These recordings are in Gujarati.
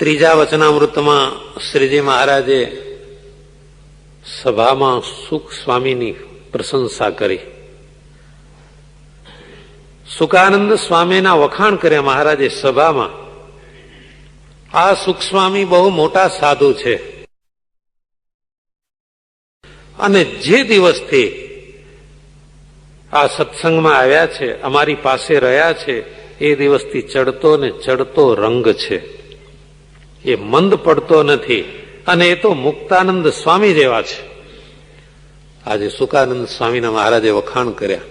ત્રીજા વચનામૃતમાં શ્રીજી મહારાજે સભામાં સુખ સ્વામીની પ્રશંસા કરી. સુખાનંદ સ્વામીના વખાણ કર્યા મહારાજે સભામાં. આ સુખ સ્વામી બહુ મોટા સાધુ છે અને જે દિવસથી આ સત્સંગમાં આવ્યા છે, અમારી પાસે રહ્યા છે, એ દિવસથી ચડતો ને ચડતો રંગ છે. એ મંદ પડતો નથી અને એ તો મુક્તાનંદ સ્વામી જેવા છે. આજે સુખાનંદ સ્વામીના મહારાજે વખાણ કર્યા.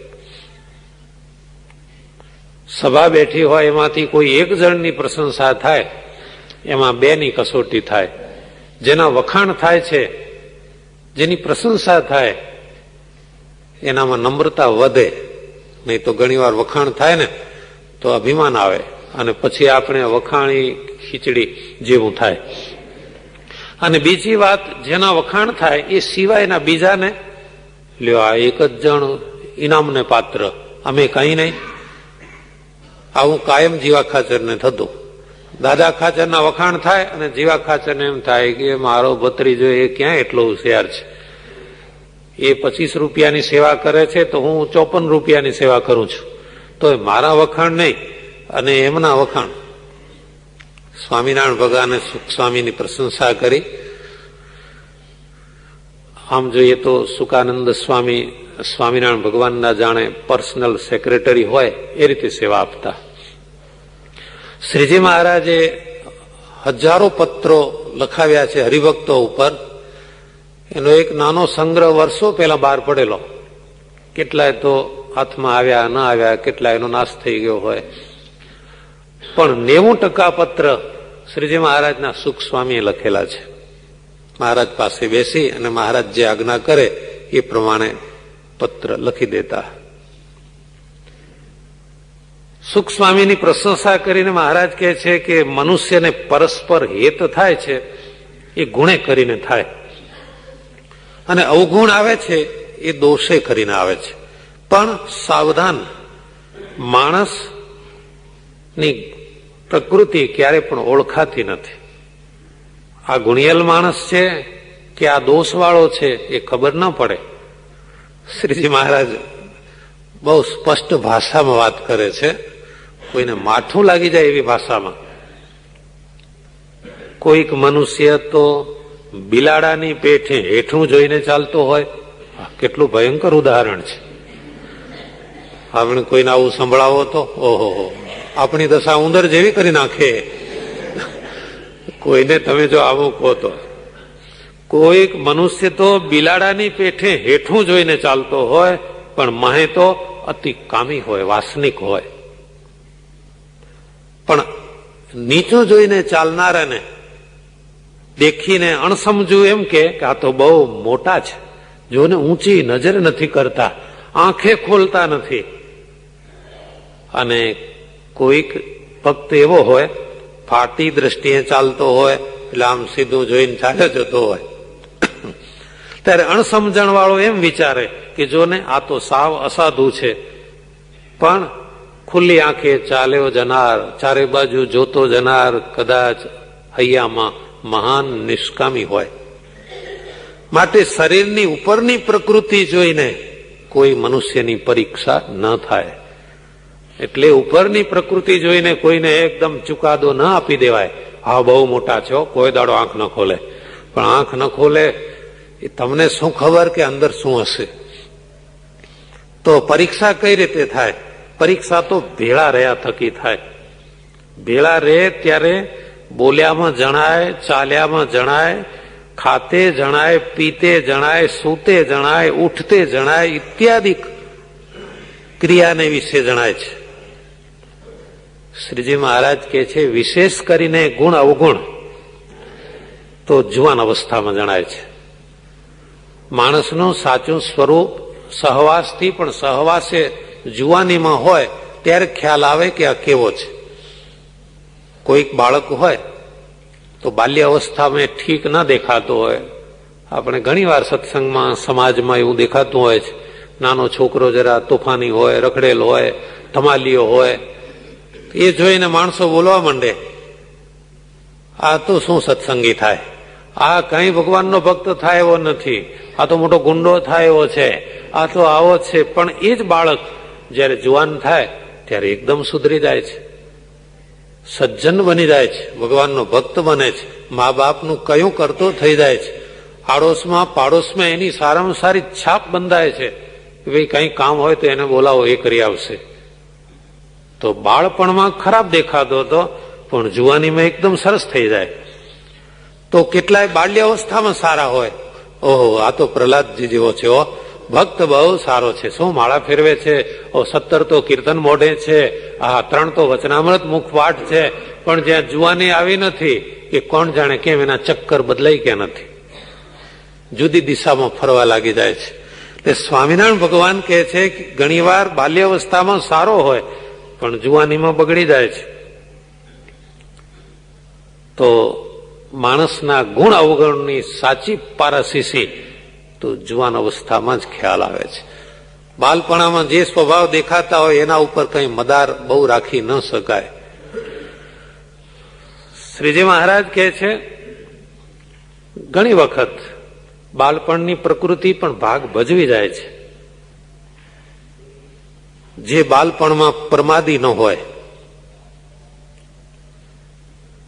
સભા બેઠી હોય એમાંથી કોઈ એક જણની પ્રશંસા થાય, એમાં બેની કસોટી થાય. જેના વખાણ થાય છે, જેની પ્રશંસા થાય, એનામાં નમ્રતા વધે. નહીં તો ઘણી વાર વખાણ થાય ને તો અભિમાન આવે અને પછી આપણે વખાણી ખીચડી જેવું થાય. અને બીજી વાત, જેના વખાણ થાય એ સિવાયના બીજાને લ્યો આ એક જ જણ ઇનામને પાત્ર, અમે કઈ નહીં. આવું કાયમ જીવા ખાચરને થતું. દાદા ખાચરના વખાણ થાય અને જીવા ખાચરને એમ થાય કે મારો ભત્રીજો એ ક્યાં એટલો હોશિયાર છે. એ 25 રૂપિયાની સેવા કરે છે તો હું 54 રૂપિયાની સેવા કરું છું, તો મારા વખાણ નહીં અને એમના વખાણ. સ્વામિનારાયણ ભગવાને સુખ સ્વામીની પ્રશંસા કરી. આમ જોઈએ તો સુખાનંદ સ્વામી સ્વામિનારાયણ ભગવાનના જાણે પર્સનલ સેક્રેટરી હોય એ રીતે સેવા આપતા. શ્રીજી મહારાજે હજારો પત્રો લખાવ્યા છે હરિભક્તો ઉપર. એનો એક નાનો સંગ્રહ વર્ષો પહેલા બહાર પડેલો. કેટલાય તો હાથમાં આવ્યા, ન આવ્યા, કેટલાય એનો નાશ થઈ ગયો હોય. પણ 90% પત્ર શ્રીજી મહારાજના સુખ સ્વામીએ લખેલા છે. મહારાજ પાસે બેસી અને મહારાજ જે આજ્ઞા કરે એ પ્રમાણે પત્ર લખી દેતા. સુખ સ્વામીની પ્રશંસા કરીને મહારાજ કહે છે કે મનુષ્યને પરસ્પર હેત થાય છે એ ગુણે કરીને થાય, અને અવગુણ આવે છે એ દોષે કરીને આવે છે. પણ સાવધાન, માણસની પ્રકૃતિ ક્યારે પણ ઓળખાતી નથી. આ ગુણિયલ માણસ છે કે આ દોષવાળો છે એ ખબર ન પડે. શ્રીજી મહારાજ બહુ સ્પષ્ટ ભાષામાં વાત કરે છે, કોઈને માઠું લાગી જાય એવી ભાષામાં. કોઈક મનુષ્ય તો બિલાડાની પેઠે હેઠું જોઈને ચાલતો હોય. કેટલું ભયંકર ઉદાહરણ છે. આપણે કોઈને આવું સંભળાવો તો ઓહો, આપણી દશા ઉંદર જેવી કરી નાખે. કોઈને તમે જો આવું કહો તો. કોઈક મનુષ્ય તો બિલાડાની પેઠે હેઠું જોઈને ચાલતો હોય, પણ મહે તો અતિ કામી હોય, વાસનિક હોય. પણ નીચું જોઈને ચાલનારાને દેખીને અણસમજુ એમ કે આ તો બહુ મોટા છે, જોને ઊંચી નજર નથી કરતા, આંખે ખોલતા નથી. અને કોઈક ભક્ત એવો હોય, ફાટી દ્રષ્ટિએ ચાલતો હોય, એટલે આમ સીધું જોઈને ચાલ્યો જતો હોય. ત્યારે અણસમજણ વાળો એમ વિચારે કે જોને આ તો સાવ અસાધુ છે, પણ ખુલ્લી આંખે ચાલ્યો જનાર, ચારે બાજુ જોતો જનાર કદાચ હૈયામાં મહાન નિષ્કામી હોય. માટે શરીરની ઉપરની પ્રકૃતિ જોઈને કોઈ મનુષ્યની પરીક્ષા ન થાય. એટલે ઉપરની પ્રકૃતિ જોઈને કોઈને એકદમ ચુકાદો ન આપી દેવાય. હા બહુ મોટા છો, કોઈ દાડો આંખ ન ખોલે. પણ આંખ ન ખોલે એ તમને શું ખબર કે અંદર શું હશે? તો પરીક્ષા કઈ રીતે થાય? પરીક્ષા તો ભેળા રહ્યા થકી થાય. ભેળા રહે ત્યારે બોલ્યામાં જણાય, ચાલ્યામાં જણાય, ખાતે જણાય, પીતે જણાય, સૂતે જણાય, ઉઠતે જણાય, ઇત્યાદિ ક્રિયાને વિશે જણાય છે. શ્રીજી મહારાજ કહે છે વિશેષ કરીને ગુણ અવગુણ તો જુવાન અવસ્થામાં જણાય છે. માણસનું સાચું સ્વરૂપ સહવાસથી, પણ સહવાસે જુવાનીમાં હોય ત્યારે ખ્યાલ આવે કે આ કેવો છે. કોઈક બાળક હોય તો બાલ્ય અવસ્થામાં ઠીક ન દેખાતો હોય. આપણે ઘણી વાર સત્સંગમાં, સમાજમાં એવું દેખાતું હોય છે. નાનો છોકરો જરા તોફાની હોય, રખડેલ હોય, ધમાલીઓ હોય, એ જોઈને માણસો બોલવા માંડે. આ તો શું સત્સંગી થાય, આ કઈ ભગવાનનો ભક્ત થાય એવો નથી, આ તો મોટો ગુંડો થાય એવો છે, આ તો આવો છે. પણ એ જ બાળક જયારે જુવાન થાય ત્યારે એકદમ સુધરી જાય છે, સજ્જન બની જાય છે, ભગવાનનો ભક્ત બને છે, મા બાપનું કયું કરતો થઈ જાય છે, આડોશમાં પાડોશમાં એની સારામાં સારી છાપ બંધાય છે કે ભાઈ કઈ કામ હોય તો એને બોલાવો, એ કરી આવશે. તો બાળપણમાં ખરાબ દેખાતો હતો પણ જુવાનીમાં એકદમ સરસ થઈ જાય. તો કેટલાય બાલ્ય અવસ્થામાં સારા હોય, ઓહો આ તો પ્રહલાદજી જેવો છે, ઓ ભક્ત બહુ સારો છે, શું માળા ફેરવે છે, 17 તો કીર્તન મોઢે છે, 3 તો વચનામૃત મુખપાઠ છે. પણ જ્યાં જુવાની આવી નથી એ કોણ જાણે કેમ એના ચક્કર બદલાઈ ગયા નથી, જુદી દિશામાં ફરવા લાગી જાય છે. એટલે સ્વામિનારાયણ ભગવાન કહે છે કે ઘણી વાર બાલ્ય અવસ્થામાં સારો હોય પણ જુવાનીમાં બગડી જાય છે. તો માણસના ગુણ અવગુણની સાચી પારસીસી તો જુવાન અવસ્થામાં જ ખ્યાલ આવે છે. બાલપણામાં જે સ્વભાવ દેખાતા હોય એના ઉપર કઈ મદાર બહુ રાખી ન શકાય. શ્રીજી મહારાજ કહે છે ઘણી વખત બાળપણની પ્રકૃતિ પણ ભાગ ભજવી જાય છે. જે બાળપણમાં પ્રમાદી ન હોય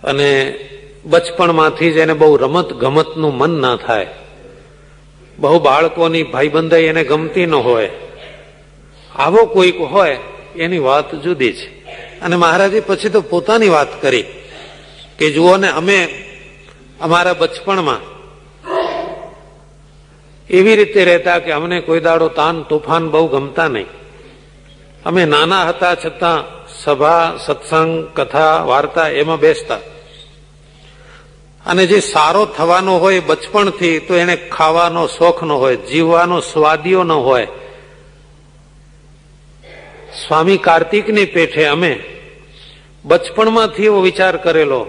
અને બચપણમાંથી જ એને બહુ રમત ગમતનું મન ના થાય, બહુ બાળકોની ભાઈબંધાઈ એને ગમતી ન હોય, આવો કોઈક હોય એની વાત જુદી છે. અને મહારાજે પછી તો પોતાની વાત કરી કે જુઓ ને, અમે અમારા બચપણમાં એવી રીતે રહેતા કે અમને કોઈ દાડો તાન તોફાન બહુ ગમતા નહીં. અમે નાના હતા છતાં સભા સત્સંગ કથા વાર્તા એમાં બેસતા, અને જે સારો થવાનો હોય બચપણથી તો એને ખાવાનો શોખ ન હોય, જીવવાનો સ્વાદિયો ન હોય. સ્વામી કાર્તિકની પેઠે અમે બચપણમાંથી એવો વિચાર કરેલો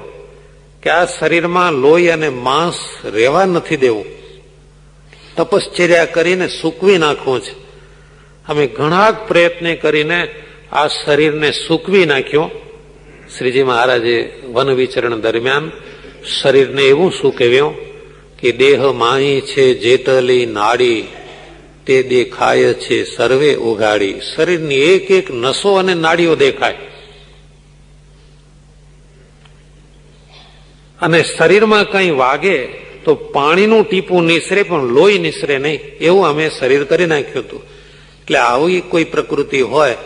કે આ શરીરમાં લોહી અને માંસ રહેવા નથી દેવું, તપશ્ચર્યા કરીને સૂકવી નાખવું છે. અમે ઘણા પ્રયત્ન કરીને આ શરીરને સૂકવી નાખ્યું. શ્રીજી મહારાજે વન વિચરણ દરમિયાન શરીરને એવું સૂકવ્યું કે દેહ માહી છે જેટલી નાડી, તે દેખાય છે સર્વે ઉઘાડી. શરીરની એક એક નસો અને નાડીઓ દેખાય, અને શરીરમાં કંઈ વાગે તો પાણીનું ટીપું નિસરે પણ લોહી નિસરે નહીં, એવું અમે શરીર કરી નાખ્યું હતું. એટલે આવી કોઈ પ્રકૃતિ હોય